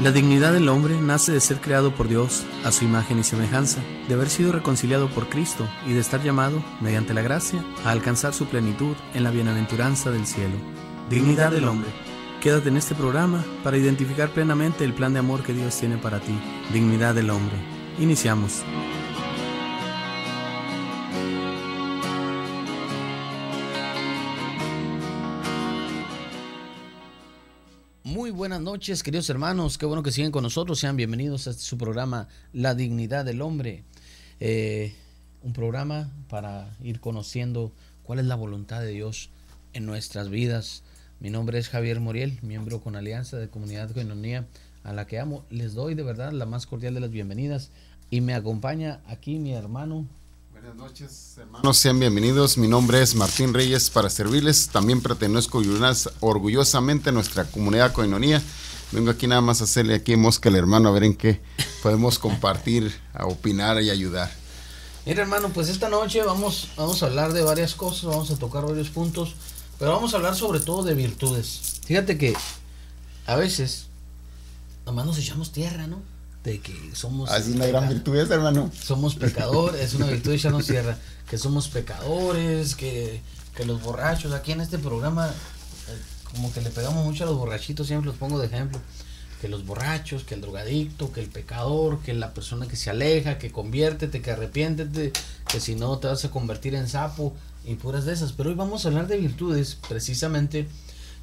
La dignidad del hombre nace de ser creado por Dios a su imagen y semejanza, de haber sido reconciliado por Cristo y de estar llamado, mediante la gracia, a alcanzar su plenitud en la bienaventuranza del cielo. Dignidad del hombre. Quédate en este programa para identificar plenamente el plan de amor que Dios tiene para ti. Dignidad del hombre. Iniciamos. Muy buenas noches, queridos hermanos, qué bueno que siguen con nosotros, sean bienvenidos a su programa La Dignidad del Hombre, un programa para ir conociendo cuál es la voluntad de Dios en nuestras vidas. Mi nombre es Javier Moriel, miembro con Alianza de Comunidad Koinonia, a la que amo. Les doy de verdad la más cordial de las bienvenidas y me acompaña aquí mi hermano. Buenas noches, hermanos, sean bienvenidos. Mi nombre es Martín Reyes para servirles. También pertenezco orgullosamente a nuestra comunidad Koinonia. Vengo aquí nada más a hacerle aquí mosca al hermano a ver en qué podemos compartir, a opinar y ayudar. Mira, hermano, pues esta noche vamos a hablar de varias cosas, vamos a tocar varios puntos, pero vamos a hablar sobre todo de virtudes. Fíjate que a veces nomás nos echamos tierra, ¿no? De que somos... Así una gran virtud es, hermano. Somos pecadores, es una virtud echarnos tierra, que somos pecadores, que los borrachos, aquí en este programa, como que le pegamos mucho a los borrachitos, siempre los pongo de ejemplo, que los borrachos, que el drogadicto, que el pecador, que la persona que se aleja, que conviértete, que arrepiéntete, que si no te vas a convertir en sapo y puras de esas. Pero hoy vamos a hablar de virtudes, precisamente,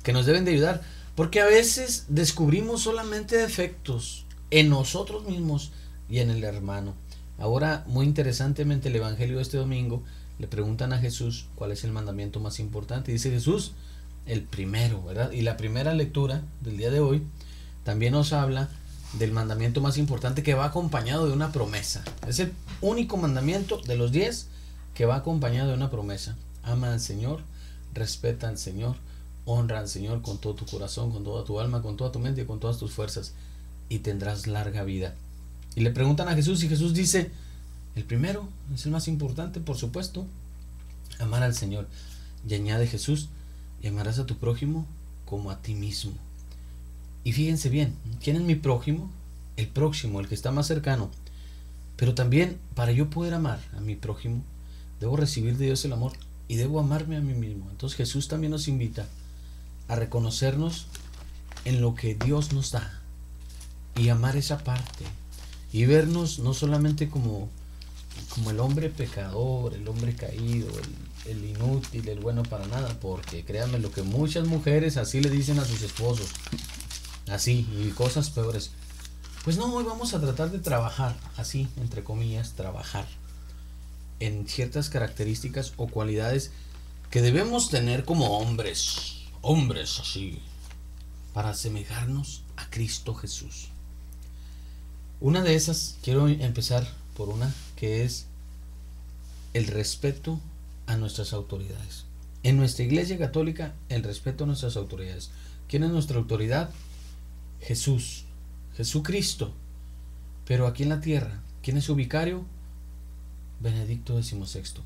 que nos deben de ayudar, porque a veces descubrimos solamente defectos en nosotros mismos y en el hermano. Ahora, muy interesantemente, el evangelio de este domingo le preguntan a Jesús cuál es el mandamiento más importante, y dice Jesús, el primero, ¿verdad? Y la primera lectura del día de hoy también nos habla del mandamiento más importante, que va acompañado de una promesa. Es el único mandamiento de los 10 que va acompañado de una promesa. Ama al Señor, respeta al Señor, honra al Señor con todo tu corazón, con toda tu alma, con toda tu mente y con todas tus fuerzas, y tendrás larga vida. Y le preguntan a Jesús, y Jesús dice, el primero es el más importante, por supuesto, amar al Señor. Y añade Jesús, y amarás a tu prójimo como a ti mismo. Y fíjense bien, ¿quién es mi prójimo? El próximo, el que está más cercano. Pero también, para yo poder amar a mi prójimo, debo recibir de Dios el amor y debo amarme a mí mismo. Entonces Jesús también nos invita a reconocernos en lo que Dios nos da y amar esa parte y vernos no solamente como el hombre pecador, el hombre caído, el inútil, el bueno para nada, porque créanme lo que muchas mujeres así le dicen a sus esposos, así, y cosas peores. Pues no, hoy vamos a tratar de trabajar, así, entre comillas, trabajar en ciertas características o cualidades que debemos tener como hombres así, para asemejarnos a Cristo Jesús. Una de esas, quiero empezar por una, que es el respeto a nuestras autoridades. En nuestra Iglesia Católica, el respeto a nuestras autoridades. ¿Quién es nuestra autoridad? Jesús, Jesucristo. Pero aquí en la tierra, ¿quién es su vicario? Benedicto XVI,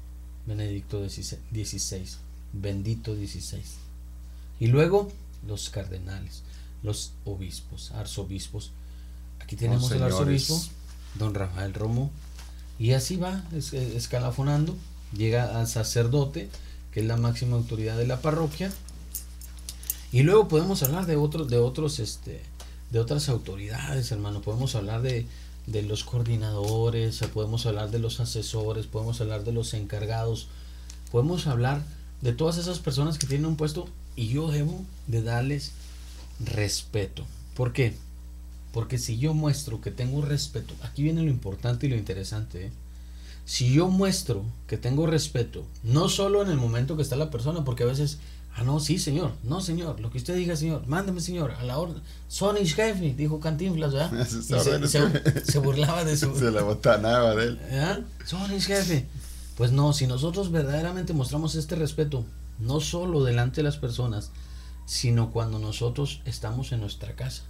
Benedicto XVI, bendito 16. Y luego los cardenales, los obispos, arzobispos. Aquí tenemos el arzobispo, don Rafael Romo, y así va escalafonando, llega al sacerdote, que es la máxima autoridad de la parroquia, y luego podemos hablar de otras autoridades, hermano. Podemos hablar de los coordinadores, podemos hablar de los asesores, podemos hablar de los encargados, podemos hablar de todas esas personas que tienen un puesto, y yo debo de darles respeto. ¿Por qué? Porque si yo muestro que tengo respeto, aquí viene lo importante y lo interesante, si yo muestro que tengo respeto, no solo en el momento que está la persona, porque a veces, no, sí señor, no señor, lo que usted diga señor, mándeme señor, a la orden, son is jefe, dijo Cantinflas, ¿verdad? Y se burlaba de su... Se la botanaba de él. Son is jefe. Pues no, si nosotros verdaderamente mostramos este respeto, no solo delante de las personas, sino cuando nosotros estamos en nuestra casa,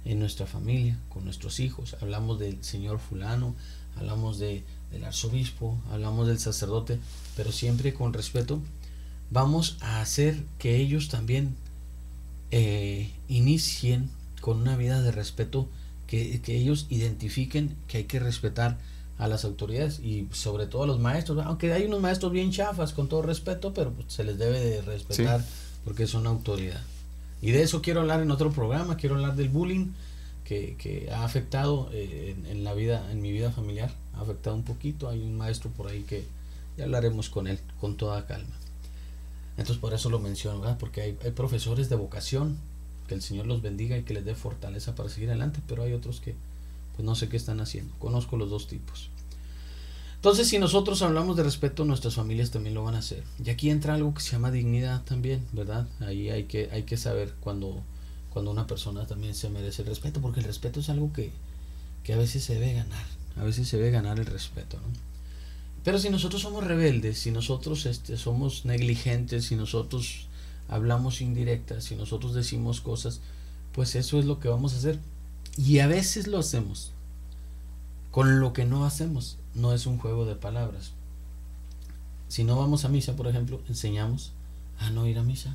en nuestra familia, con nuestros hijos, hablamos del señor fulano, hablamos del arzobispo, hablamos del sacerdote, pero siempre con respeto, vamos a hacer que ellos también inicien con una vida de respeto, que ellos identifiquen que hay que respetar a las autoridades y sobre todo a los maestros, aunque hay unos maestros bien chafas, con todo respeto, pero pues se les debe de respetar, sí, porque son autoridad. Y de eso quiero hablar en otro programa. Quiero hablar del bullying que ha afectado en la vida, en mi vida familiar, ha afectado un poquito. Hay un maestro por ahí que ya hablaremos con él con toda calma. Entonces por eso lo menciono, ¿verdad? Porque hay profesores de vocación, que el Señor los bendiga y que les dé fortaleza para seguir adelante, pero hay otros que pues no sé qué están haciendo. Conozco los dos tipos. Entonces, si nosotros hablamos de respeto, nuestras familias también lo van a hacer. Y aquí entra algo que se llama dignidad también, ¿verdad? Ahí hay que saber cuando una persona también se merece el respeto, porque el respeto es algo que a veces se debe ganar. A veces se debe ganar el respeto, ¿no? Pero si nosotros somos rebeldes, si nosotros somos negligentes, si nosotros hablamos indirectas, si nosotros decimos cosas, pues eso es lo que vamos a hacer. Y a veces lo hacemos. Con lo que no hacemos, no es un juego de palabras. Si no vamos a misa, por ejemplo, enseñamos a no ir a misa.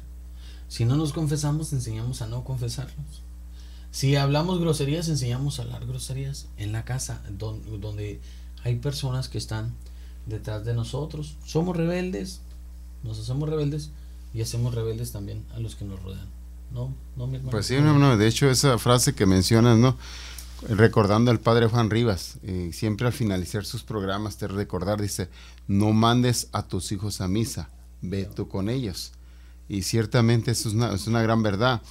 Si no nos confesamos, enseñamos a no confesarnos. Si hablamos groserías, enseñamos a hablar groserías en la casa, donde hay personas que están detrás de nosotros. Somos rebeldes, nos hacemos rebeldes y hacemos rebeldes también a los que nos rodean. ¿No, mi hermano? Pues sí, no, de hecho esa frase que mencionas, ¿no? Recordando al padre Juan Rivas, siempre al finalizar sus programas te recordar, dice, no mandes a tus hijos a misa, ve tú con ellos. Y ciertamente eso es una gran verdad.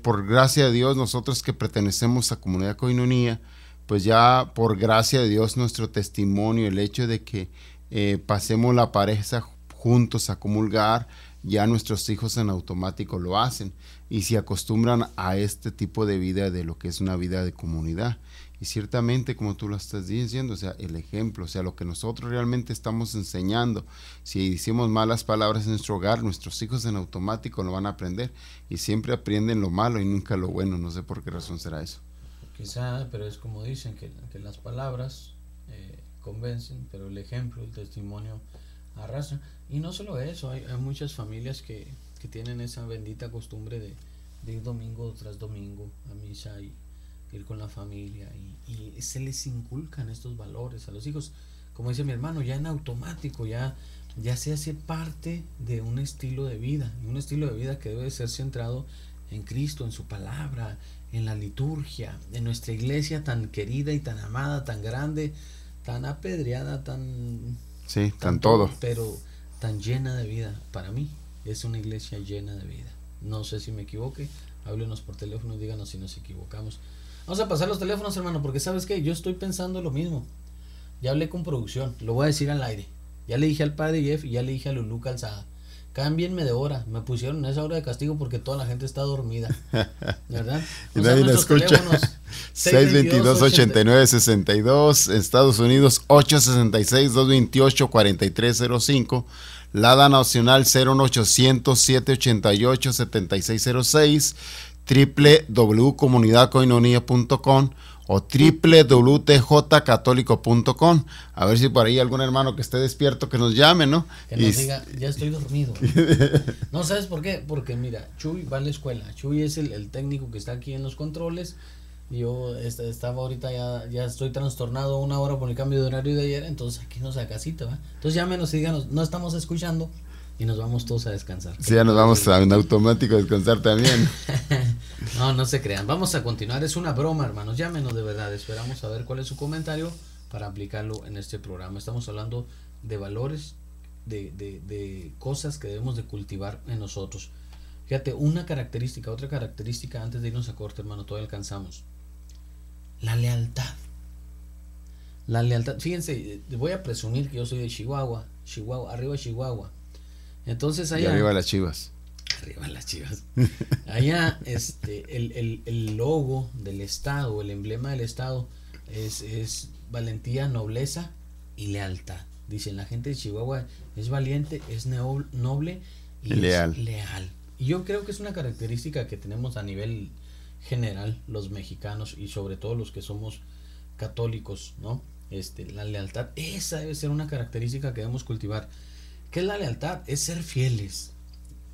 Por gracia de Dios, nosotros que pertenecemos a Comunidad Koinonia, pues ya por gracia de Dios nuestro testimonio, el hecho de que pasemos la pareja juntos a comulgar, ya nuestros hijos en automático lo hacen y se acostumbran a este tipo de vida, de lo que es una vida de comunidad. Y ciertamente, como tú lo estás diciendo, o sea, el ejemplo, o sea, lo que nosotros realmente estamos enseñando, si decimos malas palabras en nuestro hogar, nuestros hijos en automático lo van a aprender y siempre aprenden lo malo y nunca lo bueno. No sé por qué razón será eso. Quizá, pero es como dicen, que las palabras convencen, pero el ejemplo, el testimonio arrastra. Y no solo eso, hay muchas familias que tienen esa bendita costumbre de ir domingo tras domingo a misa y ir con la familia y se les inculcan estos valores a los hijos, como dice mi hermano, ya en automático, ya se hace parte de un estilo de vida, y un estilo de vida que debe ser centrado en Cristo, en su palabra, en la liturgia, en nuestra iglesia tan querida y tan amada, tan grande, tan apedreada, tan todo, pero tan llena de vida. Para mí es una iglesia llena de vida. No sé si me equivoque, háblenos por teléfono y díganos si nos equivocamos. Vamos a pasar los teléfonos, hermano, porque ¿sabes qué? Yo estoy pensando lo mismo. Ya hablé con producción, lo voy a decir al aire. Ya le dije al padre Jeff y ya le dije a Lulú Calzada. Cámbienme de hora. Me pusieron en esa hora de castigo porque toda la gente está dormida. ¿Verdad? Y nadie la escucha. 622-8962, Estados Unidos 866-228-4305, Lada Nacional 01800-788-7606, www.comunidadkoinonia.com o www.tjcatólico.com. A ver si por ahí algún hermano que esté despierto que nos llame, ¿no? Que nos diga, ya estoy dormido. No, ¿sabes por qué? Porque mira, Chuy va a la escuela. Chuy es el técnico que está aquí en los controles. Yo estaba ahorita, ya estoy trastornado 1 hora por el cambio de horario de ayer, entonces aquí nos saca cita, ¿va? Entonces llámenos y díganos, no estamos escuchando, y nos vamos todos a descansar. Sí, ya nos vamos a un automático a descansar también. No se crean, vamos a continuar, es una broma, hermanos, llámenos de verdad, esperamos a ver cuál es su comentario para aplicarlo en este programa. Estamos hablando de valores, de cosas que debemos de cultivar en nosotros. Fíjate, otra característica antes de irnos a corte, hermano, todavía alcanzamos. La lealtad. La lealtad. Fíjense, voy a presumir que yo soy de Chihuahua, arriba Chihuahua. Entonces allá. Y arriba las Chivas. Arriba las Chivas. Allá, el logo del estado, el emblema del estado es valentía, nobleza y lealtad. Dicen, la gente de Chihuahua es valiente, es noble y leal. Es leal. Y yo creo que es una característica que tenemos a nivel general los mexicanos y sobre todo los que somos católicos, ¿no? La lealtad, esa debe ser una característica que debemos cultivar. ¿Qué es la lealtad? Es ser fieles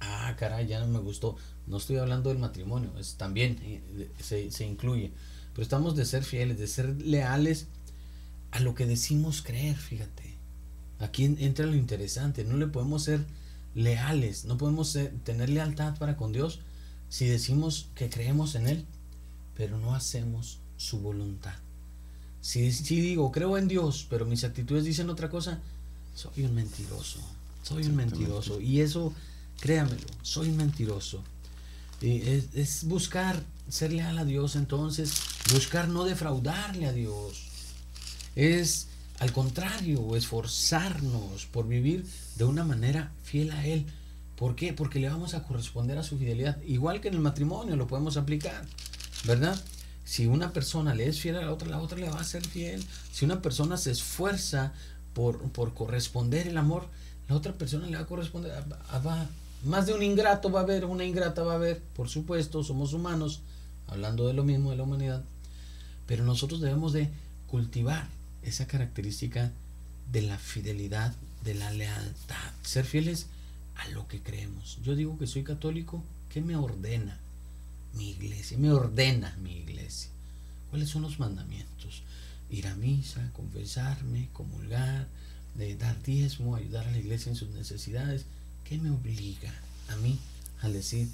ah, caray, ya no me gustó. No estoy hablando del matrimonio, también se incluye. Pero estamos de ser fieles, de ser leales a lo que decimos creer, fíjate. Aquí entra lo interesante, no le podemos ser leales, no podemos tener lealtad para con Dios si decimos que creemos en Él, pero no hacemos su voluntad. Si digo, creo en Dios, pero mis actitudes dicen otra cosa, soy un mentiroso, y eso, créamelo, soy un mentiroso. Es buscar ser leal a Dios, entonces, buscar no defraudarle a Dios, es al contrario, esforzarnos por vivir de una manera fiel a Él. ¿Por qué? Porque le vamos a corresponder a su fidelidad, igual que en el matrimonio lo podemos aplicar, ¿verdad? Si una persona le es fiel a la otra le va a ser fiel. Si una persona se esfuerza por corresponder el amor, la otra persona le va a corresponder. Más de un ingrato va a haber, una ingrata va a haber, por supuesto, somos humanos, hablando de lo mismo, de la humanidad, pero nosotros debemos de cultivar esa característica de la fidelidad, de la lealtad, ser fieles a lo que creemos. Yo digo que soy católico, ¿qué me ordena mi iglesia? Me ordena mi iglesia. ¿Cuáles son los mandamientos? Ir a misa, confesarme, comulgar, dar diezmo, ayudar a la iglesia en sus necesidades. ¿Qué me obliga a mí al decir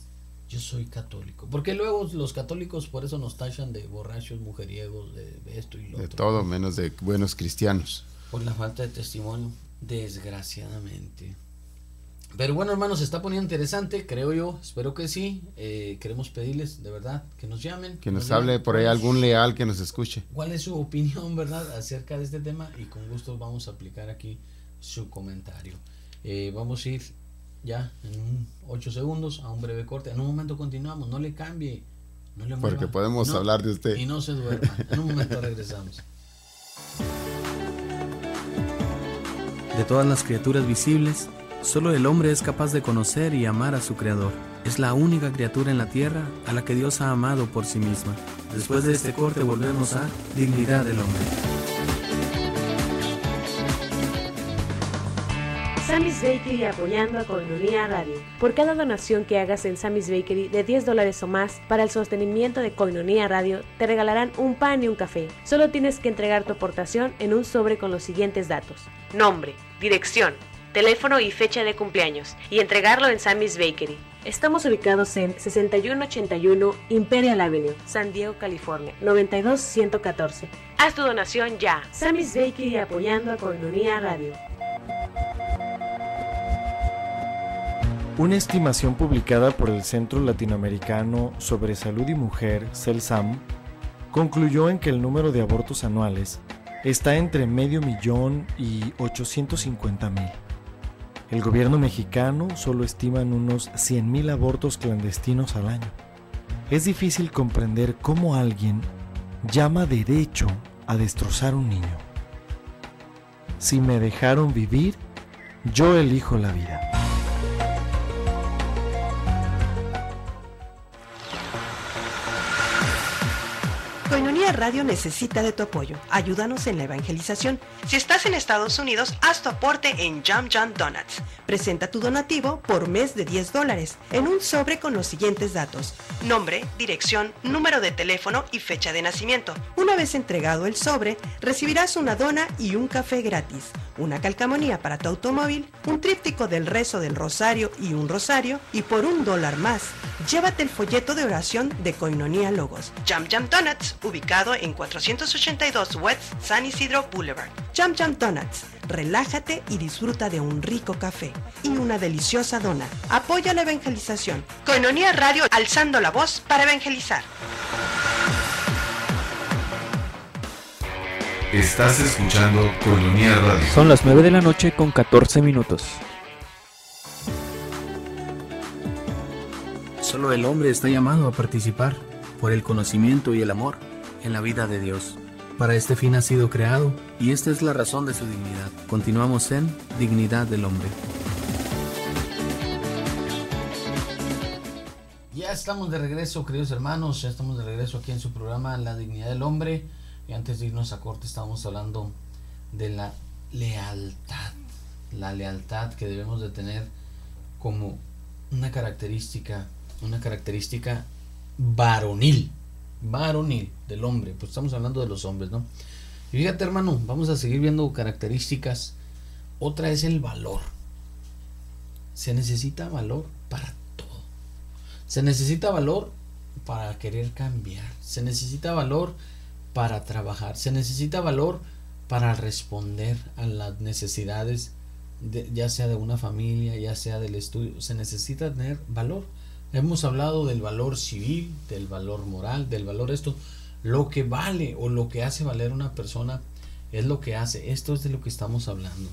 yo soy católico? Porque luego los católicos por eso nos tachan de borrachos, mujeriegos, de esto y lo otro. De todo, menos de buenos cristianos. Por la falta de testimonio, desgraciadamente. Pero bueno, hermanos, se está poniendo interesante, creo yo, espero que sí. Queremos pedirles, de verdad, que nos llamen. Que nos hable por ahí algún leal que nos escuche. ¿Cuál es su opinión, verdad, acerca de este tema? Y con gusto vamos a aplicar aquí su comentario. Vamos a ir ya en 8 segundos a un breve corte. En un momento continuamos, no le cambie, no le mueva. Porque podemos hablar de usted. Y no se duerma, en un momento regresamos. De todas las criaturas visibles, solo el hombre es capaz de conocer y amar a su Creador. Es la única criatura en la tierra a la que Dios ha amado por sí misma. Después de este corte volvemos a Dignidad del Hombre. Sammy's Bakery apoyando a Koinonia Radio. Por cada donación que hagas en Sammy's Bakery de $10 o más para el sostenimiento de Koinonia Radio, te regalarán un pan y un café. Solo tienes que entregar tu aportación en un sobre con los siguientes datos: nombre, dirección, teléfono y fecha de cumpleaños, y entregarlo en Sammy's Bakery. Estamos ubicados en 6181 Imperial Avenue, San Diego, California, 92114. Haz tu donación ya. Sammy's Bakery apoyando a Koinonia Radio. Una estimación publicada por el Centro Latinoamericano sobre Salud y Mujer, CELSAM, concluyó en que el número de abortos anuales está entre 500,000 y 850,000. El gobierno mexicano solo estima en unos 100,000 abortos clandestinos al año. Es difícil comprender cómo alguien llama derecho a destrozar un niño. Si me dejaron vivir, yo elijo la vida. Koinonia Radio necesita de tu apoyo. Ayúdanos en la evangelización. Si estás en Estados Unidos, haz tu aporte en Jam Jam Donuts. Presenta tu donativo por mes de $10 en un sobre con los siguientes datos: nombre, dirección, número de teléfono y fecha de nacimiento. Una vez entregado el sobre, recibirás una dona y un café gratis, una calcamonía para tu automóvil, un tríptico del rezo del rosario y un rosario, y por $1 más, llévate el folleto de oración de Koinonia Logos. Jam Jam Donuts, ubicado en 482 West San Isidro Boulevard. Jam Jam Donuts, relájate y disfruta de un rico café y una deliciosa dona. Apoya la evangelización. Koinonia Radio, alzando la voz para evangelizar. Estás escuchando Koinonia Radio. Son las 9 de la noche con 14 minutos. Solo el hombre está llamado a participar por el conocimiento y el amor en la vida de Dios. Para este fin ha sido creado y esta es la razón de su dignidad. Continuamos en Dignidad del Hombre. Ya estamos de regreso, queridos hermanos, ya estamos de regreso aquí en su programa La Dignidad del Hombre. Y antes de irnos a corte estábamos hablando de la lealtad que debemos de tener como una característica varonil del hombre, pues estamos hablando de los hombres, ¿no? Y fíjate, hermano, vamos a seguir viendo características. Otra es el valor. Se necesita valor para todo. Se necesita valor para querer cambiar. Se necesita valor para trabajar. Se necesita valor para responder a las necesidades, ya sea de una familia, ya sea del estudio. Se necesita tener valor. Hemos hablado del valor civil, del valor moral, del valor esto. Lo que vale o lo que hace valer una persona es lo que hace. Esto es de lo que estamos hablando.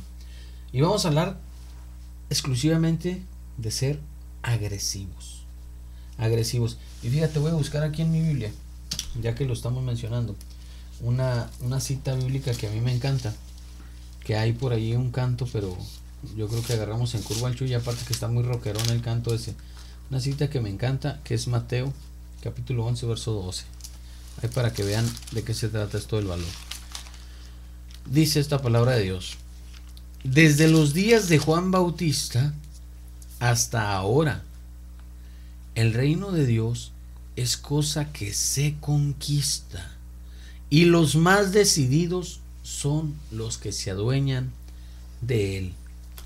Y vamos a hablar exclusivamente de ser agresivos. Agresivos. Y fíjate, voy a buscar aquí en mi Biblia, ya que lo estamos mencionando, una cita bíblica que a mí me encanta. Que hay por ahí un canto, pero yo creo que agarramos en curva al Chuy, y aparte que está muy rockerón el canto ese. Una cita que me encanta, que es Mateo, capítulo 11, verso 12. Ahí para que vean de qué se trata esto del valor. Dice esta palabra de Dios: desde los días de Juan Bautista hasta ahora, el reino de Dios es cosa que se conquista, y los más decididos son los que se adueñan de él.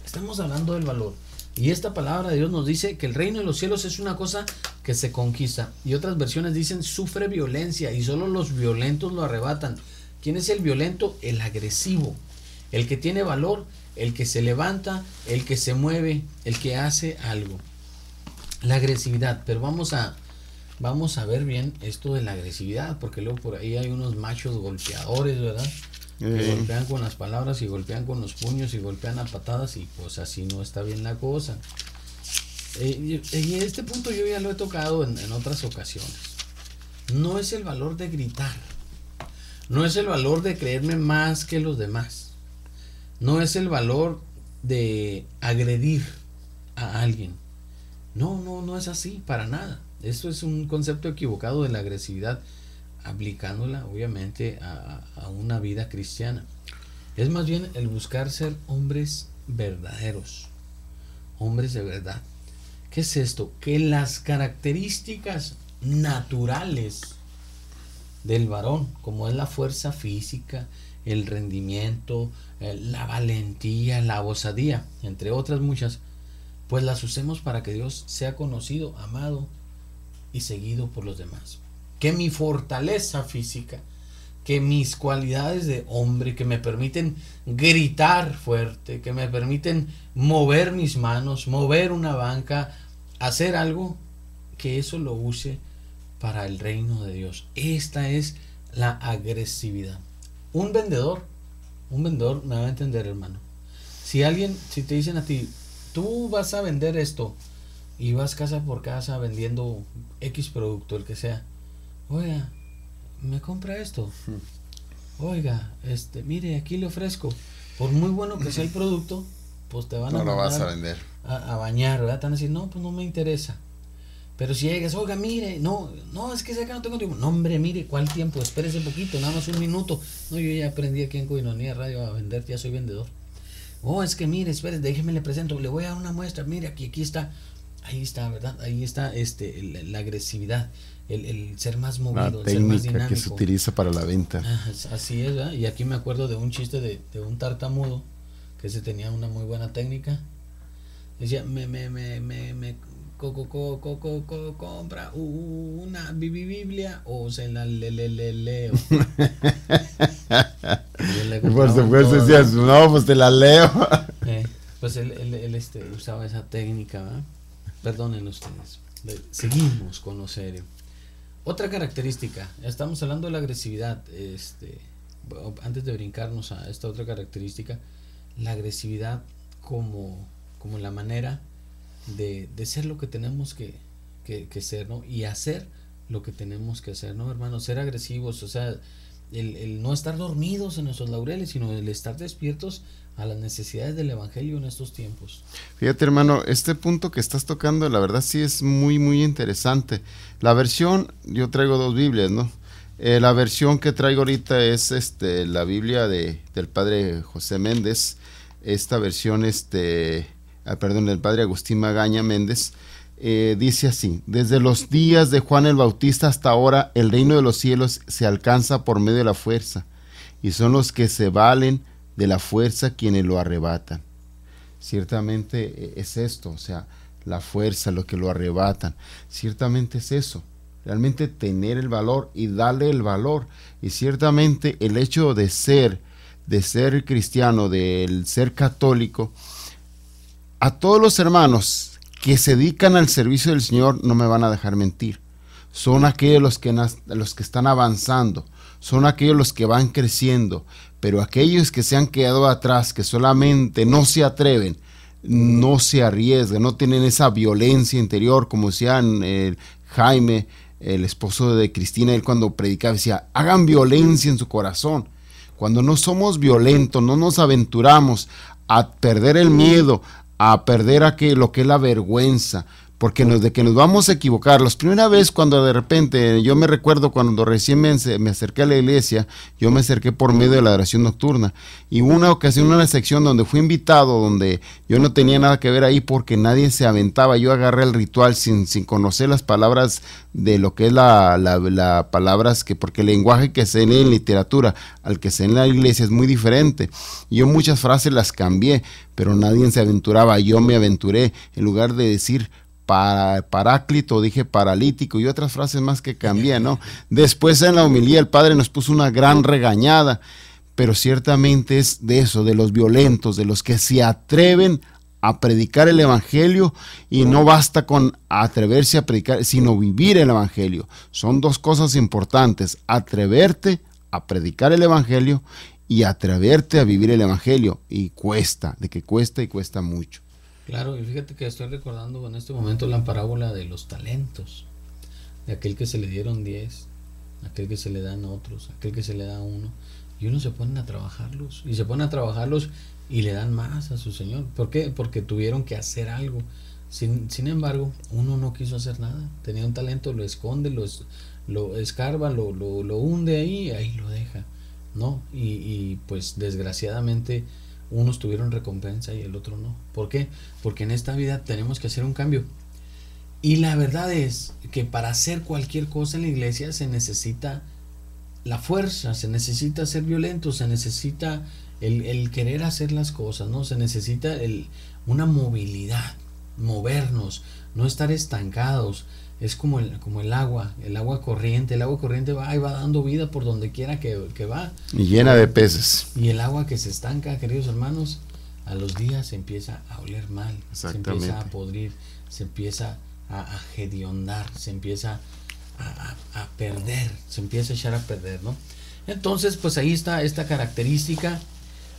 Estamos hablando del valor. Y esta palabra de Dios nos dice que el reino de los cielos es una cosa que se conquista. Y otras versiones dicen sufre violencia y solo los violentos lo arrebatan. ¿Quién es el violento? El agresivo. El que tiene valor, el que se levanta, el que se mueve, el que hace algo. La agresividad. Pero vamos a ver bien esto de la agresividad, porque luego por ahí hay unos machos golpeadores, ¿verdad? Que golpean con las palabras y golpean con los puños y golpean a patadas, y pues así no está bien la cosa. Y este punto yo ya lo he tocado en otras ocasiones. No es el valor de gritar, no es el valor de creerme más que los demás, no es el valor de agredir a alguien. No es así, para nada. Esto es un concepto equivocado de la agresividad, aplicándola obviamente a una vida cristiana. Es más bien el buscar ser hombres verdaderos, hombres de verdad. ¿Qué es esto? Que las características naturales del varón, como es la fuerza física, el rendimiento, la valentía, la osadía, entre otras muchas, pues las usemos para que Dios sea conocido, amado y seguido por los demás. Que mi fortaleza física, que mis cualidades de hombre, que me permiten gritar fuerte, que me permiten mover mis manos, mover una banca, hacer algo, que eso lo use para el reino de Dios. Esta es la agresividad. Un vendedor me va a entender, hermano. Si te dicen a ti, tú vas a vender esto, y vas casa por casa vendiendo X producto, el que sea. Oiga, ¿me compra esto? Oiga, mire, aquí le ofrezco. Por muy bueno que sea el producto, pues te van a mandar, lo vas a vender. A bañar, ¿verdad? Te van a decir, no, pues no me interesa. Pero si llegas, oiga, mire, no, es que sé que no tengo tiempo. No, hombre, mire, ¿cuál tiempo? Espérese un poquito, nada más un minuto. No, yo ya aprendí aquí en Koinonia Radio a vender, ya soy vendedor. Oh, es que mire, espérese, déjeme le presento, le voy a dar una muestra, mire, aquí está. Ahí está, ¿verdad? Ahí está la agresividad, el ser más movido, la el ser más técnica dinámico. que se utiliza para la venta. Así es, ¿verdad? Y aquí me acuerdo de un chiste de un tartamudo que se tenía una muy buena técnica. Decía, compra una Biblia o se la leo. Por supuesto decías, no, pues te la leo. Pues él usaba esa técnica, ¿verdad? Perdonen ustedes. Seguimos con lo serio. Otra característica, estamos hablando de la agresividad. Antes de brincarnos a esta otra característica, la agresividad como la manera de ser lo que tenemos que ser, ¿no? Y hacer lo que tenemos que hacer, ¿no, hermano? Ser agresivos, o sea, el no estar dormidos en nuestros laureles, sino el estar despiertos a las necesidades del evangelio en estos tiempos. Fíjate, hermano, este punto que estás tocando, la verdad sí es muy, muy interesante. La versión, yo traigo dos Biblias, ¿no? La versión que traigo ahorita es la Biblia del padre José Méndez. Esta versión, del padre Agustín Magaña Méndez, dice así: desde los días de Juan el Bautista hasta ahora, el reino de los cielos se alcanza por medio de la fuerza, y son los que se valen de la fuerza quienes lo arrebatan. Ciertamente es esto, o sea, la fuerza, lo que lo arrebatan. Ciertamente es eso, realmente tener el valor y darle el valor. Y ciertamente el hecho de ser cristiano, del ser católico, a todos los hermanos que se dedican al servicio del Señor no me van a dejar mentir. Son aquellos los que están avanzando, son aquellos los que van creciendo, pero aquellos que se han quedado atrás, que solamente no se atreven, no se arriesgan, no tienen esa violencia interior, como decían Jaime, el esposo de Cristina, él cuando predicaba decía, hagan violencia en su corazón. Cuando no somos violentos, no nos aventuramos a perder el miedo, a perder lo que es la vergüenza, porque de que nos vamos a equivocar. La primera vez cuando de repente, yo me recuerdo cuando recién me acerqué a la iglesia, yo me acerqué por medio de la oración nocturna, y hubo una ocasión, una sección donde fui invitado, donde yo no tenía nada que ver ahí porque nadie se aventaba. Yo agarré el ritual sin conocer las palabras de lo que es la palabras, porque el lenguaje que se lee en literatura al que se lee en la iglesia es muy diferente. Yo muchas frases las cambié, pero nadie se aventuraba. Yo me aventuré, en lugar de decir paráclito, dije paralítico y otras frases más que cambié, ¿no? Después en la homilía el padre nos puso una gran regañada, pero ciertamente es de eso, de los violentos, de los que se atreven a predicar el evangelio, y no basta con atreverse a predicar, sino vivir el evangelio. Son dos cosas importantes: atreverte a predicar el evangelio y atreverte a vivir el evangelio, y cuesta mucho. Claro, y fíjate que estoy recordando en este momento la parábola de los talentos, de aquel que se le dieron 10, aquel que se le dan otros, aquel que se le da uno, y uno se ponen a trabajarlos, y le dan más a su Señor. ¿Por qué? Porque tuvieron que hacer algo. Sin embargo, uno no quiso hacer nada, tenía un talento, lo esconde, lo escarba, lo hunde ahí lo deja, ¿no? Y pues desgraciadamente unos tuvieron recompensa y el otro no. ¿Por qué? Porque en esta vida tenemos que hacer un cambio. Y la verdad es que para hacer cualquier cosa en la iglesia se necesita la fuerza, se necesita ser violento, se necesita el querer hacer las cosas, ¿no? Se necesita una movilidad, movernos, no estar estancados. Es como el agua corriente. El agua corriente va y va dando vida por donde quiera que va. Y llena de peces. Y el agua que se estanca, queridos hermanos, a los días se empieza a oler mal. Se empieza a podrir, se empieza a hediondar, se empieza a perder, se empieza a echar a perder, ¿no? Entonces, pues ahí está esta característica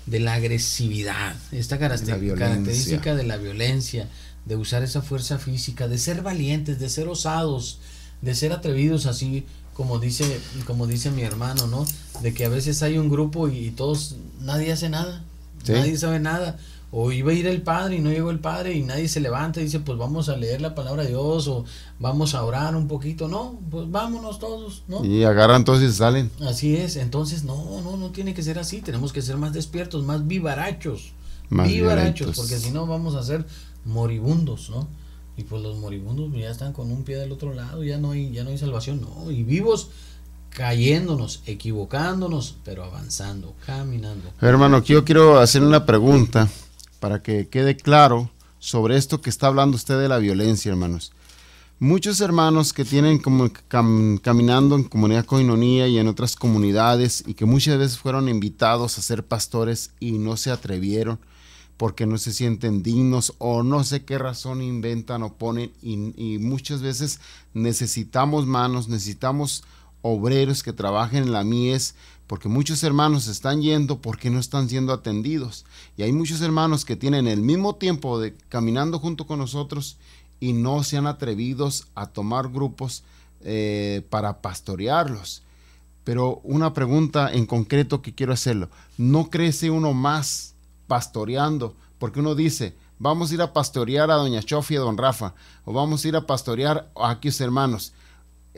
de la agresividad, esta característica de la violencia, de usar esa fuerza física, de ser valientes, de ser osados, de ser atrevidos, así como dice mi hermano, ¿no? De que a veces hay un grupo y nadie hace nada, ¿sí? Nadie sabe nada, o iba a ir el padre y no llegó el padre y nadie se levanta y dice, pues vamos a leer la palabra de Dios o vamos a orar un poquito. No, pues vámonos todos, ¿no? Y agarran todos y salen. Así es. Entonces no tiene que ser así, tenemos que ser más despiertos, más vivarachos, porque si no vamos a ser moribundos, ¿no? Y pues los moribundos ya están con un pie del otro lado, ya no hay salvación, no, y vivos, cayéndonos, equivocándonos, pero avanzando, caminando. Hermano, yo quiero hacer una pregunta para que quede claro sobre esto que está hablando usted de la violencia, hermanos. Muchos hermanos que tienen como caminando en Comunidad Koinonia y en otras comunidades, y que muchas veces fueron invitados a ser pastores y no se atrevieron porque no se sienten dignos o no sé qué razón inventan o ponen, y muchas veces necesitamos manos, necesitamos obreros que trabajen en la mies, porque muchos hermanos están yendo porque no están siendo atendidos, y hay muchos hermanos que tienen el mismo tiempo de caminando junto con nosotros y no se han atrevidos a tomar grupos para pastorearlos. Pero una pregunta en concreto que quiero hacerlo: ¿no crece uno más pastoreando? Porque uno dice, vamos a ir a pastorear a doña Chofi y a don Rafa, o vamos a ir a pastorear a aquellos hermanos.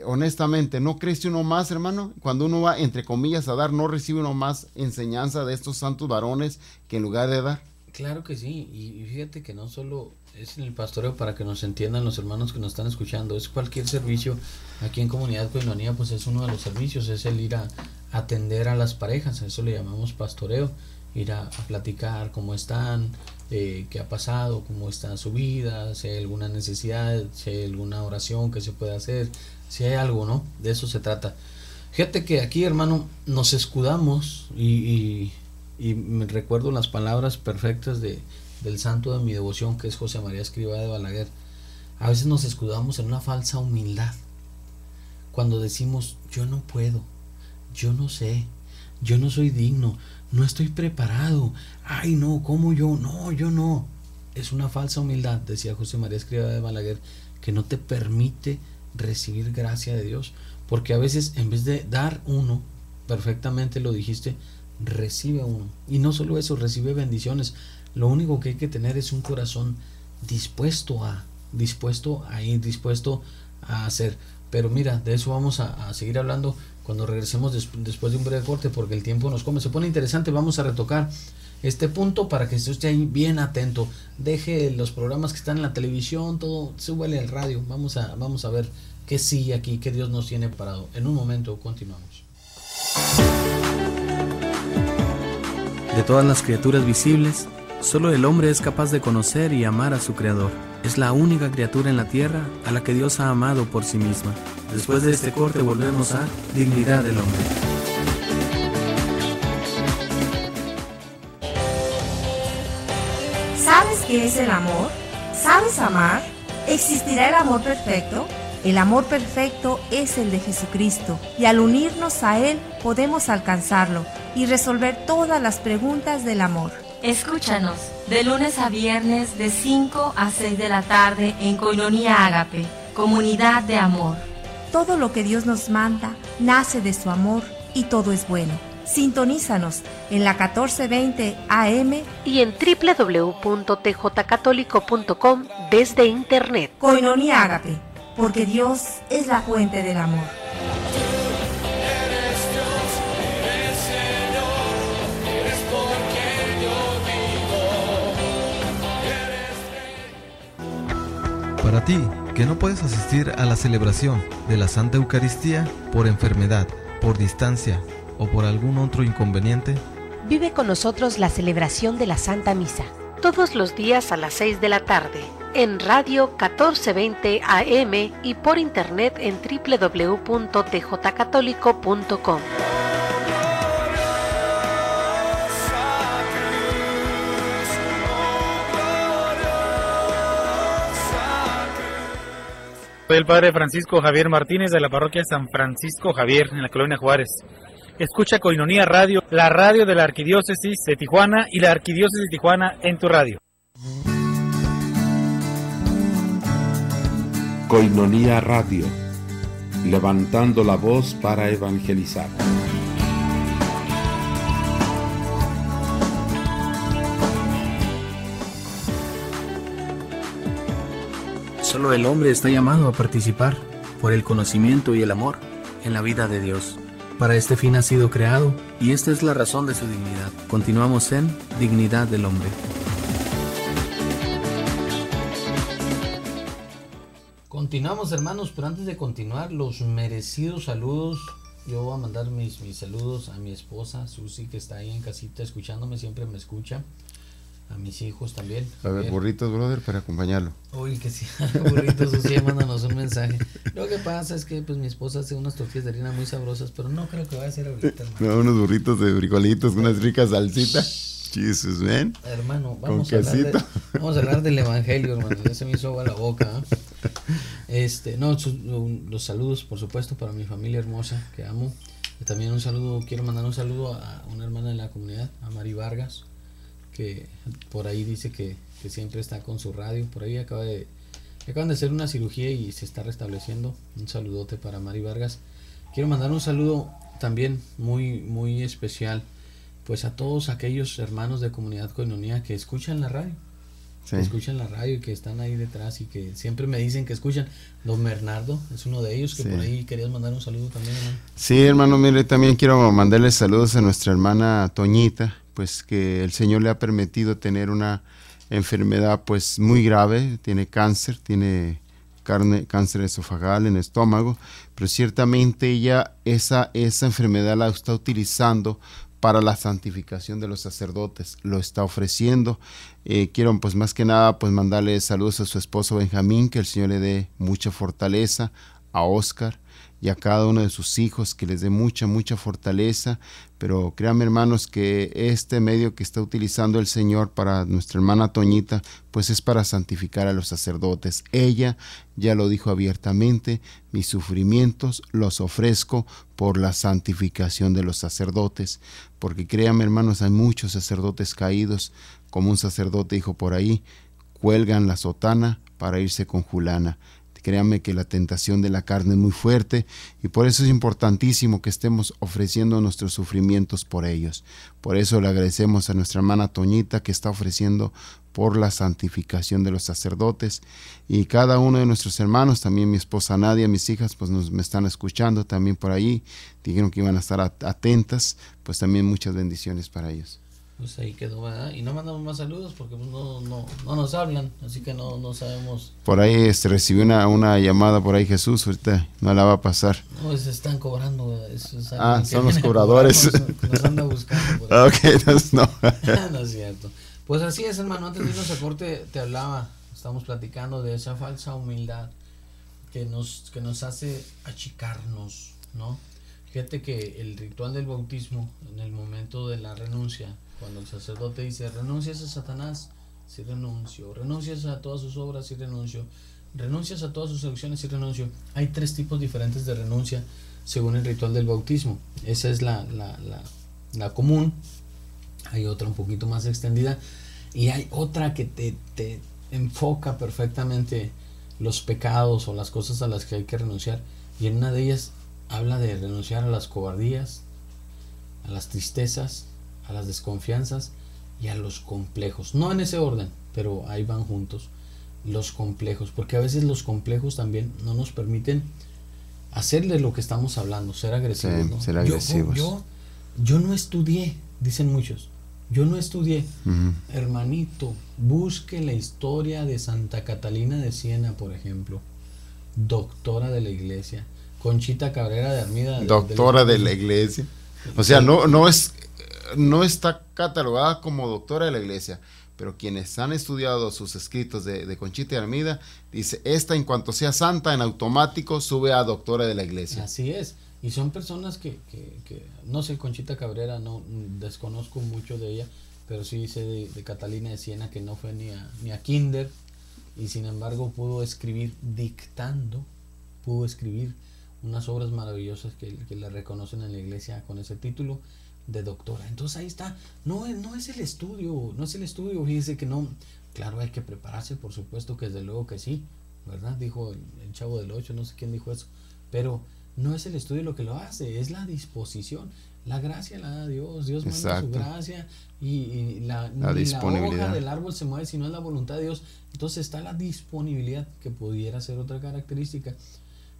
Honestamente, ¿no crece uno más, hermano? Cuando uno va, entre comillas, a dar, ¿no recibe uno más enseñanza de estos santos varones que en lugar de dar? Claro que sí, y fíjate que no solo Es el pastoreo, para que nos entiendan los hermanos que nos están escuchando. Es cualquier servicio aquí en Comunidad Koinonia, pues es uno de los servicios, es el ir a atender a las parejas, a eso le llamamos pastoreo, ir a platicar cómo están, qué ha pasado, cómo está su vida, si hay alguna necesidad, si hay alguna oración que se puede hacer, si hay algo, ¿no? De eso se trata. Fíjate que aquí, hermano, nos escudamos y me recuerdo las palabras perfectas del santo de mi devoción, que es José María Escrivá de Balaguer. A veces nos escudamos en una falsa humildad cuando decimos: yo no puedo, yo no sé, yo no soy digno, no estoy preparado, ay no, ¿cómo yo? No, yo no. Es una falsa humildad, decía José María Escrivá de Balaguer, que no te permite recibir gracia de Dios, porque a veces en vez de dar uno, perfectamente lo dijiste, recibe uno, y no solo eso, recibe bendiciones. Lo único que hay que tener es un corazón dispuesto a ir, dispuesto a hacer. Pero mira, de eso vamos a seguir hablando cuando regresemos después de un breve corte, porque el tiempo nos come. Se pone interesante, vamos a retocar este punto para que usted esté ahí bien atento. Deje los programas que están en la televisión, todo, súbale al radio. Vamos a ver qué sigue aquí, qué Dios nos tiene preparado. En un momento continuamos. De todas las criaturas visibles, solo el hombre es capaz de conocer y amar a su Creador. Es la única criatura en la tierra a la que Dios ha amado por sí misma. Después de este corte volvemos a Dignidad del Hombre. ¿Sabes qué es el amor? ¿Sabes amar? ¿Existirá el amor perfecto? El amor perfecto es el de Jesucristo, y al unirnos a Él podemos alcanzarlo y resolver todas las preguntas del amor. Escúchanos de lunes a viernes de 5 a 6 de la tarde en Koinonia Ágape, Comunidad de Amor. Todo lo que Dios nos manda nace de su amor y todo es bueno. Sintonízanos en la 1420 AM y en www.tjcatólico.com desde internet. Koinonia Ágape, porque Dios es la fuente del amor. Para ti, que no puedes asistir a la celebración de la Santa Eucaristía por enfermedad, por distancia o por algún otro inconveniente, vive con nosotros la celebración de la Santa Misa, todos los días a las 6 de la tarde, en Radio 1420 AM y por internet en www.tjcatólico.com. Soy el padre Francisco Javier Martínez de la parroquia San Francisco Javier en la colonia Juárez. Escucha Koinonia Radio, la radio de la Arquidiócesis de Tijuana y la Arquidiócesis de Tijuana en tu radio. Koinonia Radio, levantando la voz para evangelizar. Solo el hombre está llamado a participar, por el conocimiento y el amor, en la vida de Dios. Para este fin ha sido creado, y esta es la razón de su dignidad. Continuamos en Dignidad del Hombre. Continuamos, hermanos, pero antes de continuar, los merecidos saludos. Yo voy a mandar mis saludos a mi esposa, Susi, que está ahí en casita escuchándome, siempre me escucha. A mis hijos también. A ver, burritos, brother, para acompañarlo. Uy, que sí, burritos, Susi, mándanos un mensaje. Lo que pasa es que pues mi esposa hace unas tortillas de harina muy sabrosas, pero no creo que vaya a ser ahorita, hermano. No, unos burritos de frijolitos, unas ricas salsitas. Jesus, man. Hermano, vamos a hablar del evangelio, hermano. Ya se me hizo agua la boca, ¿eh? Los saludos, por supuesto, para mi familia hermosa, que amo. Y también quiero mandar un saludo a una hermana de la comunidad, a Mari Vargas, que por ahí dice que siempre está con su radio. Por ahí acaban de hacer una cirugía y se está restableciendo. Un saludote para Mari Vargas. Quiero mandar un saludo también muy, muy especial, pues a todos aquellos hermanos de Comunidad Koinonia que escuchan la radio. Sí. Que escuchan la radio y que están ahí detrás y que siempre me dicen que escuchan. Don Bernardo es uno de ellos, que sí. Por ahí querías mandar un saludo también, ¿no? Sí, hermano, mire, también quiero mandarle saludos a nuestra hermana Toñita, pues que el Señor le ha permitido tener una enfermedad pues muy grave, tiene cáncer, tiene cáncer esofagal en el estómago, pero ciertamente ella esa enfermedad la está utilizando para la santificación de los sacerdotes, lo está ofreciendo. Quiero pues más que nada pues mandarle saludos a su esposo Benjamín, que el Señor le dé mucha fortaleza, a Oscar y a cada uno de sus hijos, que les dé mucha fortaleza. Pero créanme, hermanos, que este medio que está utilizando el Señor para nuestra hermana Toñita, pues es para santificar a los sacerdotes. Ella ya lo dijo abiertamente: mis sufrimientos los ofrezco por la santificación de los sacerdotes. Porque créanme, hermanos, hay muchos sacerdotes caídos, como un sacerdote dijo por ahí: cuelgan la sotana para irse con Julana. Créanme que la tentación de la carne es muy fuerte, y por eso es importantísimo que estemos ofreciendo nuestros sufrimientos por ellos. Por eso le agradecemos a nuestra hermana Toñita, que está ofreciendo por la santificación de los sacerdotes, y cada uno de nuestros hermanos, también mi esposa Nadia, mis hijas, pues me están escuchando también por ahí, dijeron que iban a estar atentas, pues también muchas bendiciones para ellos. Pues ahí quedó, ¿verdad? Y no mandamos más saludos porque pues no nos hablan, así que no sabemos. Por ahí recibió una llamada por ahí Jesús, ahorita no la va a pasar. No, se están cobrando, son los cobradores. Nos anda buscando. Ok, entonces no. No es cierto. Pues así es, hermano, antes de irnos a corte te hablaba, estamos platicando de esa falsa humildad que nos hace achicarnos, ¿no? Fíjate que el ritual del bautismo, en el momento de la renuncia, cuando el sacerdote dice: renuncias a Satanás, sí renuncio; renuncias a todas sus obras, sí renuncio; renuncias a todas sus seducciones, sí renuncio. Hay 3 tipos diferentes de renuncia según el ritual del bautismo. Esa es la común. Hay otra un poquito más extendida, y hay otra que te enfoca perfectamente los pecados o las cosas a las que hay que renunciar, y en una de ellas habla de renunciar a las cobardías, a las tristezas, a las desconfianzas y a los complejos. No en ese orden, pero ahí van juntos los complejos, porque a veces los complejos también no nos permiten hacer de lo que estamos hablando, ser agresivos, sí, ¿no? Ser agresivos. Yo no estudié, dicen muchos. Yo no estudié. Hermanito, busque la historia de Santa Catalina de Siena, por ejemplo, doctora de la iglesia. Conchita Cabrera de Armida, doctora de la iglesia. O sea, no está catalogada como doctora de la iglesia, pero quienes han estudiado sus escritos de Conchita y Armida, dice: esta, en cuanto sea santa, en automático sube a doctora de la iglesia. Así es, y son personas que no sé, Conchita Cabrera, no desconozco mucho de ella, pero sí sé de Catalina de Siena, que no fue ni a kinder, y sin embargo pudo escribir dictando, pudo escribir unas obras maravillosas que le reconocen en la iglesia con ese título de doctora. Entonces ahí está, no es el estudio, fíjese que no, claro, hay que prepararse, por supuesto que desde luego que sí, ¿verdad? Dijo el Chavo del 8, no sé quién dijo eso, pero no es el estudio lo que lo hace, es la disposición. La gracia la da Dios manda su gracia, y la disponibilidad. La hoja del árbol se mueve si no es la voluntad de Dios. Entonces está la disponibilidad, que pudiera ser otra característica.